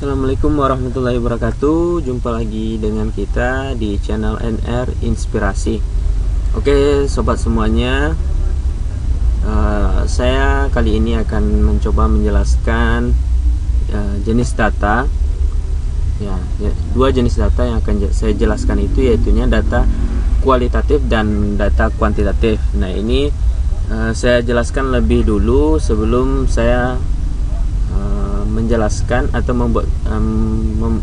Assalamualaikum warahmatullahi wabarakatuh. Jumpa lagi dengan kita di channel NR Inspirasi. Oke sobat semuanya, saya kali ini akan mencoba menjelaskan jenis data ya, dua jenis data yang akan saya jelaskan itu, yaitunya data kualitatif dan data kuantitatif. Nah ini saya jelaskan lebih dulu sebelum saya menjelaskan atau membuat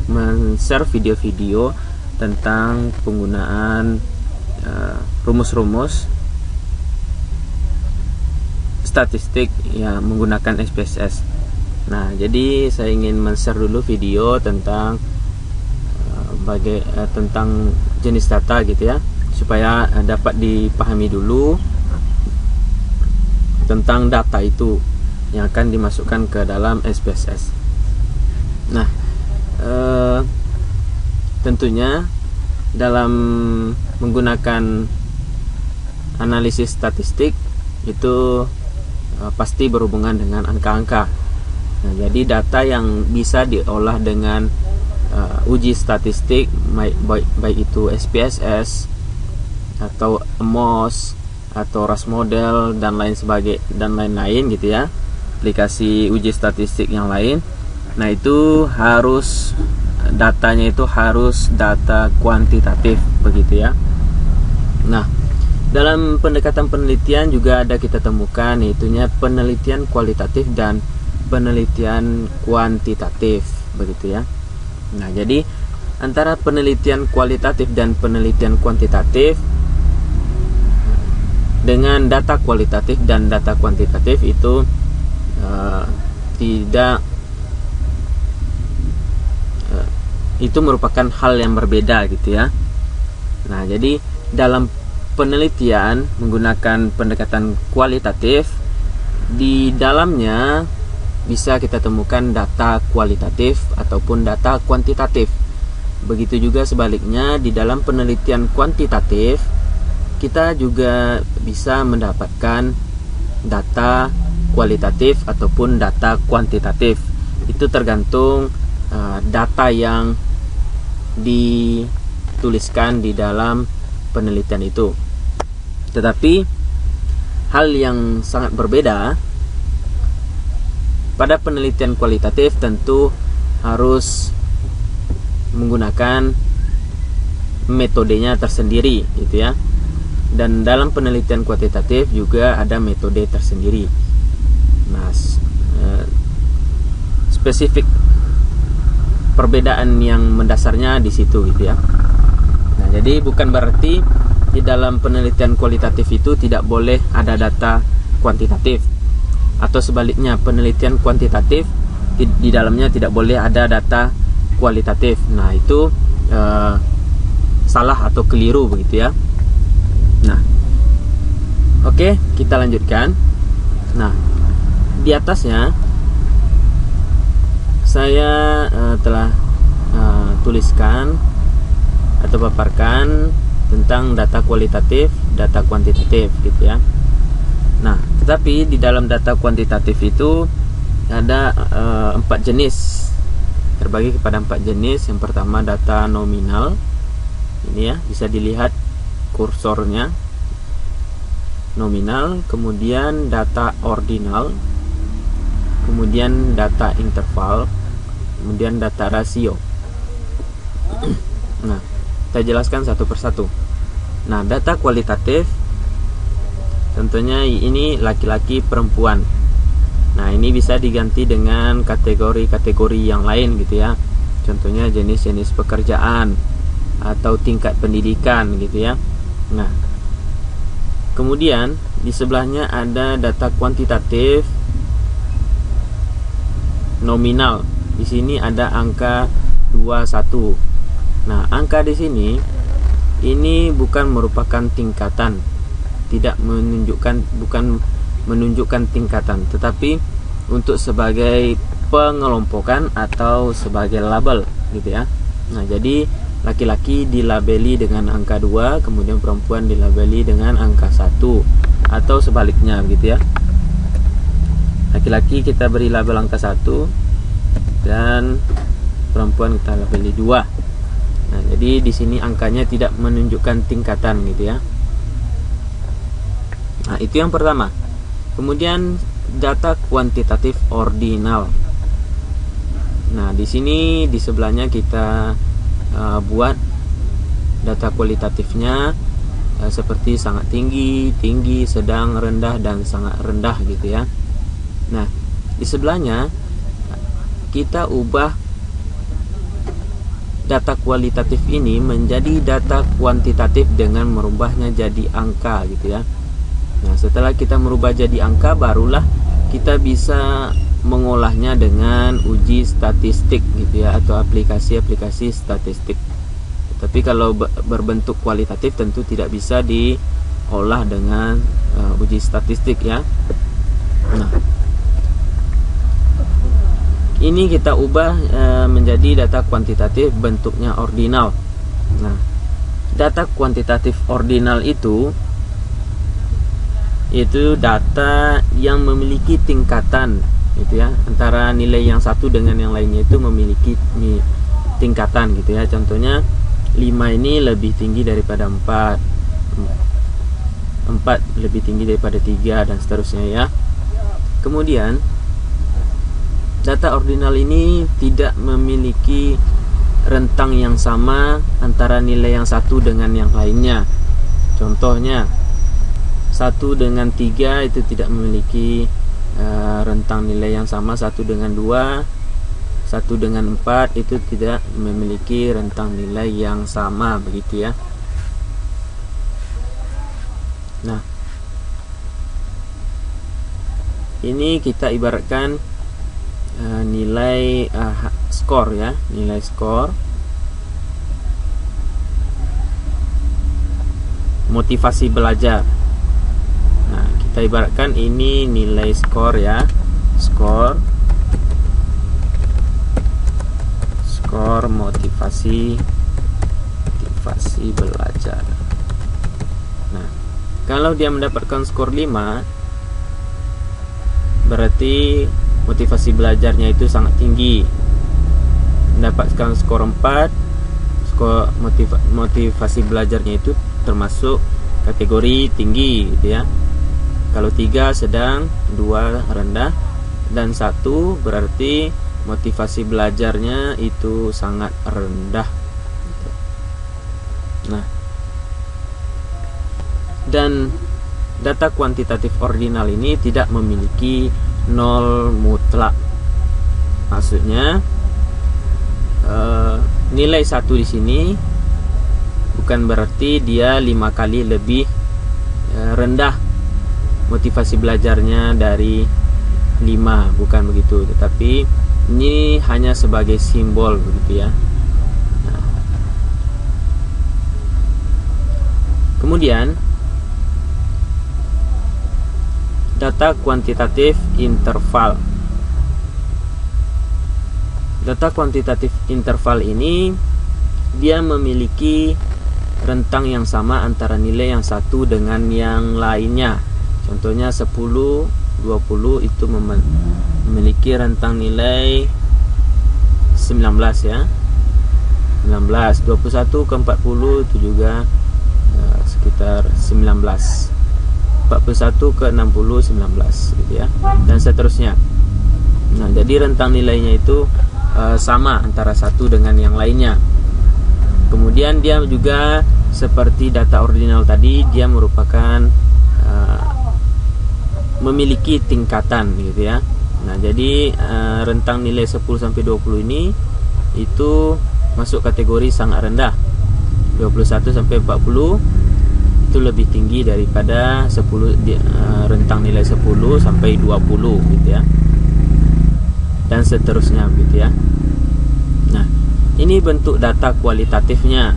men-share video-video tentang penggunaan rumus-rumus statistik yang menggunakan SPSS. Nah, jadi saya ingin men-share dulu video tentang tentang jenis data gitu ya, supaya dapat dipahami dulu tentang data itu yang akan dimasukkan ke dalam SPSS. Nah, tentunya dalam menggunakan analisis statistik itu pasti berhubungan dengan angka-angka. Nah, jadi data yang bisa diolah dengan uji statistik, baik itu SPSS atau MOS atau RAS model dan lain-lain gitu ya, aplikasi uji statistik yang lain. Nah itu harus datanya itu harus data kuantitatif begitu ya. Nah dalam pendekatan penelitian juga ada kita temukan, yaitunya penelitian kualitatif dan penelitian kuantitatif begitu ya. Nah jadi antara penelitian kualitatif dan penelitian kuantitatif, dengan data kualitatif dan data kuantitatif itu itu merupakan hal yang berbeda gitu ya. Nah jadi dalam penelitian menggunakan pendekatan kualitatif, di dalamnya bisa kita temukan data kualitatif ataupun data kuantitatif. Begitu juga sebaliknya, di dalam penelitian kuantitatif kita juga bisa mendapatkan data kualitatif ataupun data kuantitatif. Itu tergantung data yang dituliskan di dalam penelitian itu. Tetapi hal yang sangat berbeda, pada penelitian kualitatif tentu harus menggunakan metodenya tersendiri gitu ya. Dan dalam penelitian kuantitatif juga ada metode tersendiri. Nah, spesifik perbedaan yang mendasarnya di situ gitu ya. Nah, jadi bukan berarti di dalam penelitian kualitatif itu tidak boleh ada data kuantitatif, atau sebaliknya penelitian kuantitatif di dalamnya tidak boleh ada data kualitatif. Nah, itu salah atau keliru begitu ya. Nah, oke, kita lanjutkan. Nah, di atasnya saya telah tuliskan atau paparkan tentang data kualitatif, data kuantitatif gitu ya. Nah, tetapi di dalam data kuantitatif itu ada 4 jenis, terbagi kepada 4 jenis. Yang pertama data nominal, ini ya, bisa dilihat kursornya, nominal. Kemudian data ordinal, kemudian data interval, kemudian data rasio. Nah, kita jelaskan satu persatu. Nah, data kualitatif tentunya ini laki-laki perempuan. Nah, ini bisa diganti dengan kategori-kategori yang lain gitu ya. Contohnya jenis-jenis pekerjaan atau tingkat pendidikan gitu ya. Nah, kemudian di sebelahnya ada data kuantitatif nominal. Di sini ada angka 21. Nah, angka di sini ini bukan merupakan tingkatan, bukan menunjukkan tingkatan, tetapi untuk sebagai pengelompokan atau sebagai label gitu ya. Nah, jadi laki-laki dilabeli dengan angka 2, kemudian perempuan dilabeli dengan angka 1, atau sebaliknya gitu ya. Laki-laki kita beri label angka 1 dan perempuan kita labeli 2. Nah, jadi di sini angkanya tidak menunjukkan tingkatan gitu ya. Nah, itu yang pertama. Kemudian data kuantitatif ordinal. Nah, di sini di sebelahnya kita buat data kualitatifnya seperti sangat tinggi, tinggi, sedang, rendah, dan sangat rendah gitu ya. Nah, di sebelahnya kita ubah data kualitatif ini menjadi data kuantitatif dengan merubahnya jadi angka gitu ya. Nah, setelah kita merubah jadi angka, barulah kita bisa mengolahnya dengan uji statistik gitu ya, atau aplikasi-aplikasi statistik. Tapi kalau berbentuk kualitatif tentu tidak bisa diolah dengan uji statistik ya. Nah, ini kita ubah menjadi data kuantitatif bentuknya ordinal. Nah, data kuantitatif ordinal itu data yang memiliki tingkatan gitu ya, antara nilai yang satu dengan yang lainnya itu memiliki tingkatan gitu ya. Contohnya 5 ini lebih tinggi daripada 4, 4 lebih tinggi daripada 3, dan seterusnya ya. Kemudian data ordinal ini tidak memiliki rentang yang sama antara nilai yang satu dengan yang lainnya. Contohnya 1 dengan 3 itu tidak memiliki rentang nilai yang sama. 1 dengan 2, 1 dengan 4 itu tidak memiliki rentang nilai yang sama, begitu ya. Nah, ini kita ibaratkan nilai skor ya, nilai skor motivasi belajar. Nah, kita ibaratkan ini nilai skor ya, skor motivasi belajar. Nah, kalau dia mendapatkan skor 5, berarti motivasi belajarnya itu sangat tinggi. Mendapatkan skor 4, skor motivasi belajarnya itu termasuk kategori tinggi gitu ya. Kalau 3 sedang, 2 rendah, dan 1 berarti motivasi belajarnya itu sangat rendah. Nah, dan data kuantitatif ordinal ini tidak memiliki nol mutlak. Maksudnya nilai 1 di sini bukan berarti dia 5 kali lebih rendah motivasi belajarnya dari 5, bukan begitu. Tetapi ini hanya sebagai simbol begitu ya. Nah, kemudian data kuantitatif interval. Data kuantitatif interval ini dia memiliki rentang yang sama antara nilai yang satu dengan yang lainnya. Contohnya 10, 20 itu memiliki rentang nilai 19 ya. 19, 21 ke 40 itu juga sekitar 19. 41 ke 60 19 gitu ya, dan seterusnya. Nah, jadi rentang nilainya itu sama antara satu dengan yang lainnya. Kemudian dia juga seperti data ordinal tadi, dia merupakan memiliki tingkatan gitu ya. Nah, jadi rentang nilai 10 sampai 20 ini itu masuk kategori sangat rendah. 21 sampai 40 itu lebih tinggi daripada 10 rentang nilai 10 sampai 20 gitu ya. Dan seterusnya gitu ya. Nah, ini bentuk data kualitatifnya.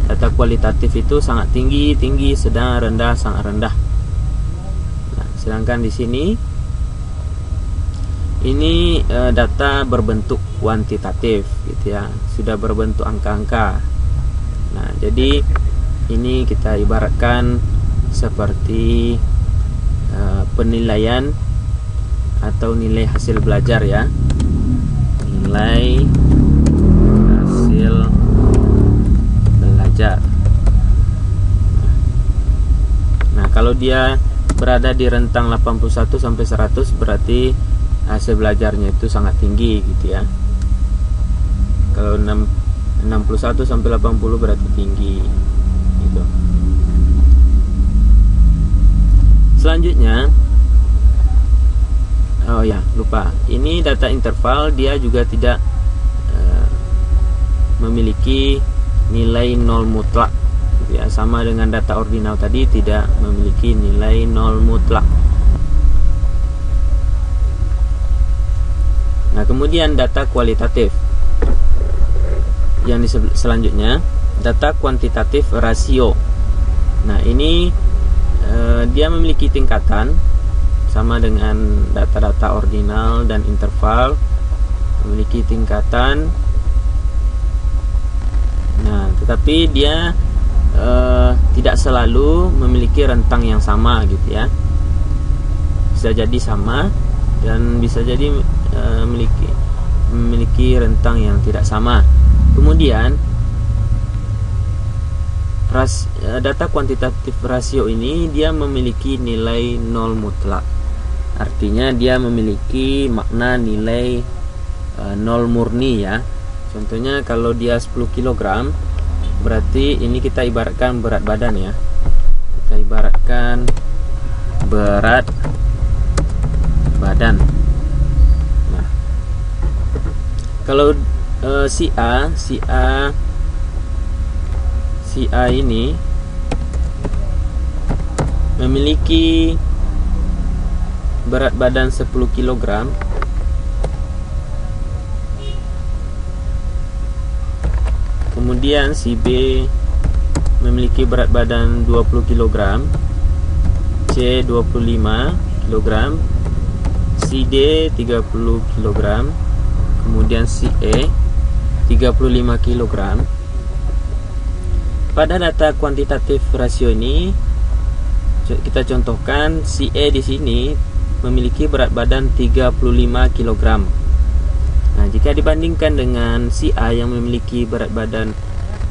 Data kualitatif itu sangat tinggi, tinggi, sedang, rendah, sangat rendah. Nah, sedangkan di sini ini data berbentuk kuantitatif gitu ya, sudah berbentuk angka-angka. Nah, jadi ini kita ibaratkan seperti penilaian atau nilai hasil belajar ya. Nilai belajar. Nah, kalau dia berada di rentang 81 sampai 100 berarti hasil belajarnya itu sangat tinggi gitu ya. Kalau 61 sampai 80 berarti tinggi gitu. Selanjutnya, oh ya, lupa. Ini data interval, dia juga tidak memiliki nilai 0 mutlak gitu ya. Sama dengan data ordinal tadi, tidak memiliki nilai 0 mutlak. Nah, kemudian data kualitatif. Yang selanjutnya, data kuantitatif rasio. Nah, ini dia memiliki tingkatan sama dengan data-data ordinal dan interval, memiliki tingkatan. Nah, tetapi dia tidak selalu memiliki rentang yang sama gitu ya. Bisa jadi sama dan bisa jadi memiliki rentang yang tidak sama. Kemudian data kuantitatif rasio ini dia memiliki nilai 0 mutlak. Artinya dia memiliki makna nilai 0 murni ya. Contohnya kalau dia 10 kg, berarti ini kita ibaratkan berat badan ya. Kita ibaratkan berat badan. Nah, kalau si A ini memiliki berat badan 10 kg, kemudian si B memiliki berat badan 20 kg, C 25 kg, si D 30 kg, kemudian si E 35 kg. Pada data kuantitatif rasio ini kita contohkan si E di sini memiliki berat badan 35 kg. Nah, jika dibandingkan dengan si A yang memiliki berat badan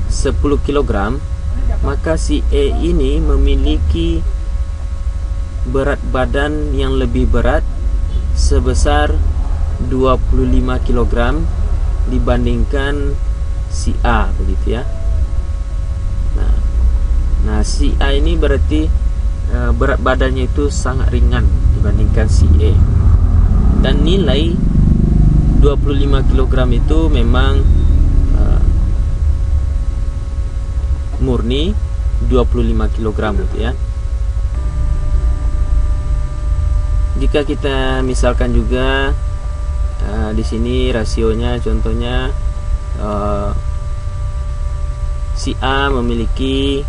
10 kg, maka si E ini memiliki berat badan yang lebih berat sebesar 25 kg dibandingkan si A, begitu ya. Nah, si A ini berarti berat badannya itu sangat ringan dibandingkan si E. Dan nilai 25 kg itu memang murni 25 kg gitu ya. Jika kita misalkan juga di sini rasionya, contohnya si A memiliki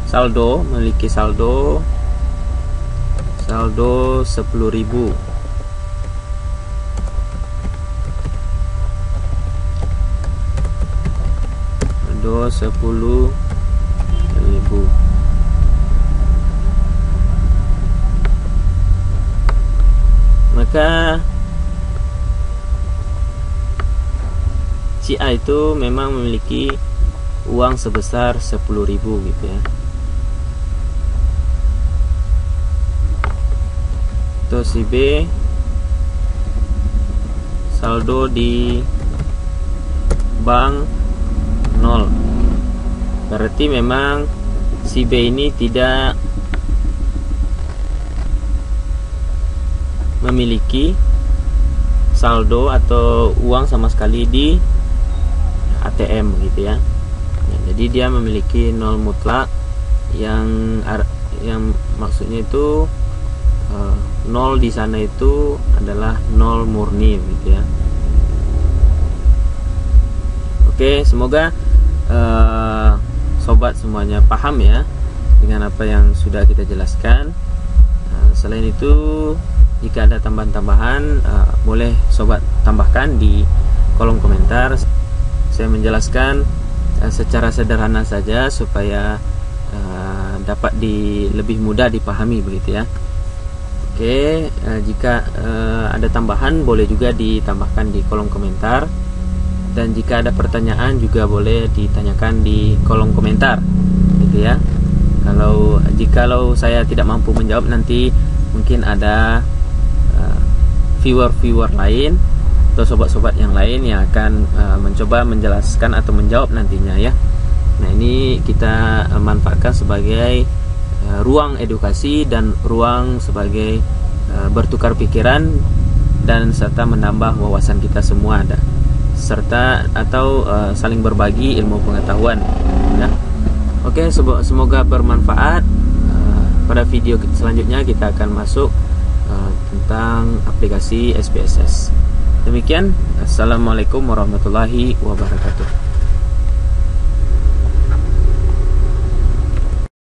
saldo 10.000. Saldo 10.000. Maka si A itu memang memiliki uang sebesar 10.000 gitu ya. Terus si B saldo di bank 0. Berarti memang si B ini tidak memiliki saldo atau uang sama sekali di ATM gitu ya. Nah, jadi dia memiliki 0 mutlak yang maksudnya itu 0 di sana itu adalah 0 murni gitu ya. Oke, semoga sobat semuanya paham ya dengan apa yang sudah kita jelaskan. Selain itu, jika ada tambahan-tambahan boleh sobat tambahkan di kolom komentar. Saya menjelaskan secara sederhana saja supaya dapat lebih mudah dipahami begitu ya. Oke, jika ada tambahan boleh juga ditambahkan di kolom komentar. dan jika ada pertanyaan juga boleh ditanyakan di kolom komentar gitu ya. Jikalau saya tidak mampu menjawab, nanti mungkin ada viewer lain atau sobat-sobat yang lain yang akan mencoba menjelaskan atau menjawab nantinya ya. Nah, ini kita manfaatkan sebagai ruang edukasi dan ruang sebagai bertukar pikiran dan serta menambah wawasan kita semua ada, serta atau saling berbagi ilmu pengetahuan ya. Oke, semoga bermanfaat. Pada video selanjutnya kita akan masuk tentang aplikasi SPSS. Demikian, assalamualaikum warahmatullahi wabarakatuh.